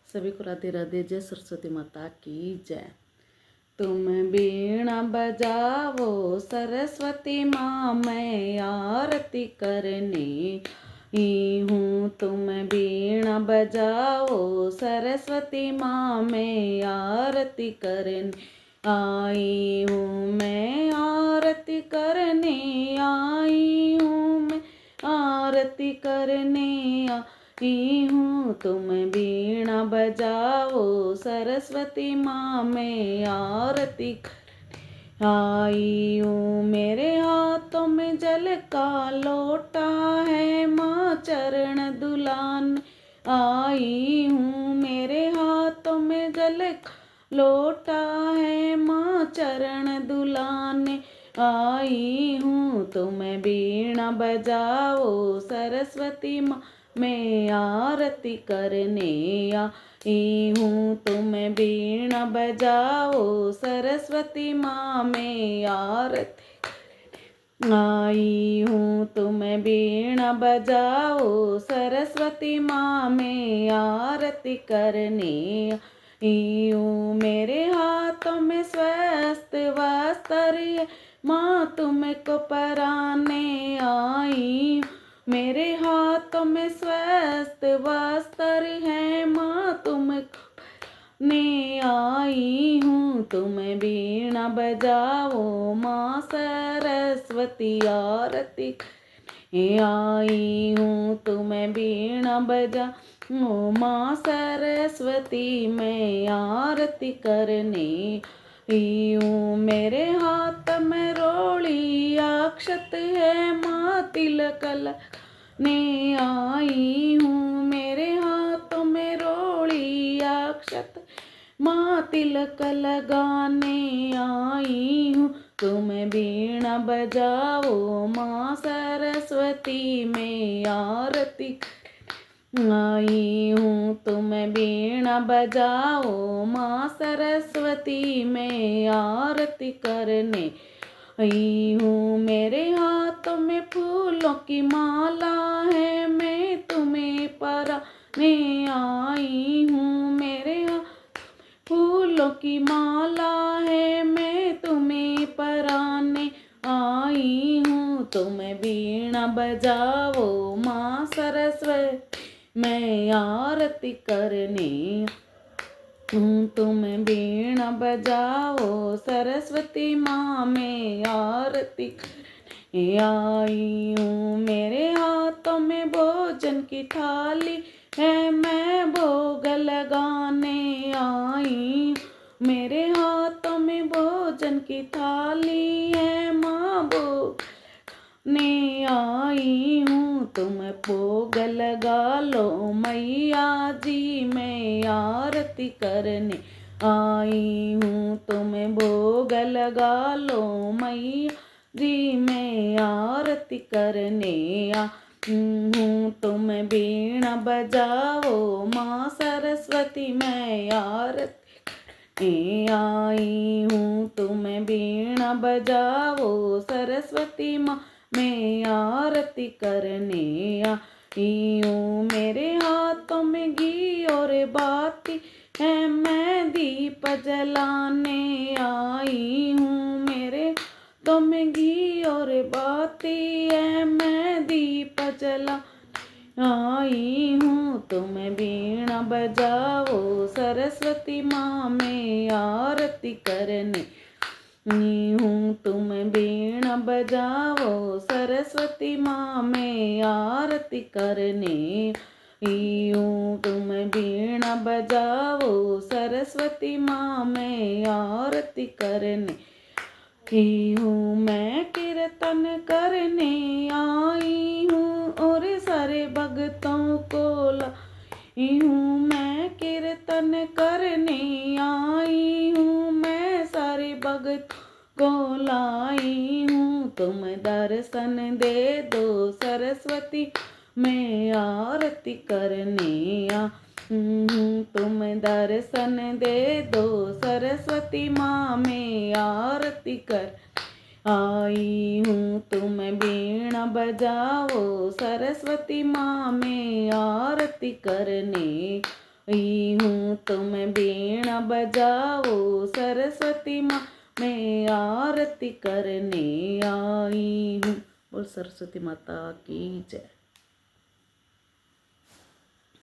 सभी को राधे राधे। जय सरस्वती माता की जय। तुम बीणा बजाओ सरस्वती माँ, मैं आरती करने आई हूँ। तुम बीणा बजाओ सरस्वती माँ, मैं आरती करने आई हूँ। मैं आरती करने आई हूँ। मैं आरती करने आई हूँ। तुम बीणा बजाओ सरस्वती माँ, मैं आरती आई हूँ। मेरे हाथों में जल का लोटा है, माँ चरण दुलान आई हूँ। मेरे हाथों में जल का लोटा है, माँ चरण दुलान आई हूँ। तुम बीणा बजाओ सरस्वती माँ, मैं आरती करने आई हूँ। तुम बीणा बजाओ सरस्वती माँ, मैं आरती आई हूँ। तुम बीणा बजाओ सरस्वती माँ, मैं आरती करने आई हूँ। मेरे हाथों में स्वस्थ वस्त्र है, माँ तुमको पराने आई हूँ। मेरे हाथों में स्वस्थ वस्त्र है, माँ तुमको ने आई हूँ। तुम बीणा बजाओ माँ सरस्वती, आरती करने आई हूँ। तुम बीणा बजाओ माँ सरस्वती, मैं आरती करने आई हूँ। मेरे हाथ में रोड़ी अक्षत है, माँ तिलक लगाने आई हूँ। मेरे हाथों में रोड़ी अक्षत, माँ तिलक लगाने आई हूँ। तुम बीणा बजाओ माँ सरस्वती, मैं आरती करने आई हूँ। तुम बीणा बजाओ माँ सरस्वती, मैं आरती करने आई हूँ। मेरे हाथों में फूलों की माला है, मैं तुम्हें पराने आई हूँ। मेरे फूलों की माला है, मैं तुम्हें पराने आई हूँ। तुम बीणा बजाओ माँ सरस्वती, मैं आरती करने हूँ। तुम बीणा बजाओ सरस्वती माँ, मैं आरती करने आई हूँ। मेरे हाथों में भोजन की थाली है, मैं भोग लगाने आई हूँ। मेरे हाथों में भोजन की थाली है, माँ भोग ने आई हूँ। तुम भोग लगा लो मैया जी, मैं आरती करने आई हूँ। तुम भोग लगा लो मैया जी, मैं आरती करने आई हूँ। तुम बीणा बजाओ माँ सरस्वती, मैं आरती करने आई हूँ। तुम बीणा बजाओ सरस्वती माँ, मैं आरती करने आई हूँ। मेरे हाथों में घी और बाती है, मैं दीप जलाने आई हूँ। मेरे हाथों में घी और बाती है, मैं दीप जला आई हूँ। तुम बीणा बजाओ सरस्वती माँ, मैं आरती करने आई हूँ। तुम बीणा बजाओ सरस्वती माँ, मैं आरती करने आई हूँ। तुम बीणा बजाओ सरस्वती माँ, मैं आरती करने आई हूँ। मैं कीर्तन करने आई हूँ और सारे भक्तों को लाई हूँ। मैं कीर्तन करने आई हूँ, मैं सारे भक्त को लाई हूँ। तुम दर्शन दे दो सरस्वती, मैं आरती करने हूँ। तुम दर्शन दे दो सरस्वती माँ, मैं आरती कर आई हूँ। तुम बीणा बजाओ सरस्वती माँ, मैं आरती करने आई हूँ, तुम बीणा बजाओ सरस्वती माँ, मैं आरती करने आई हूँ। बोल सरस्वती माता की जय।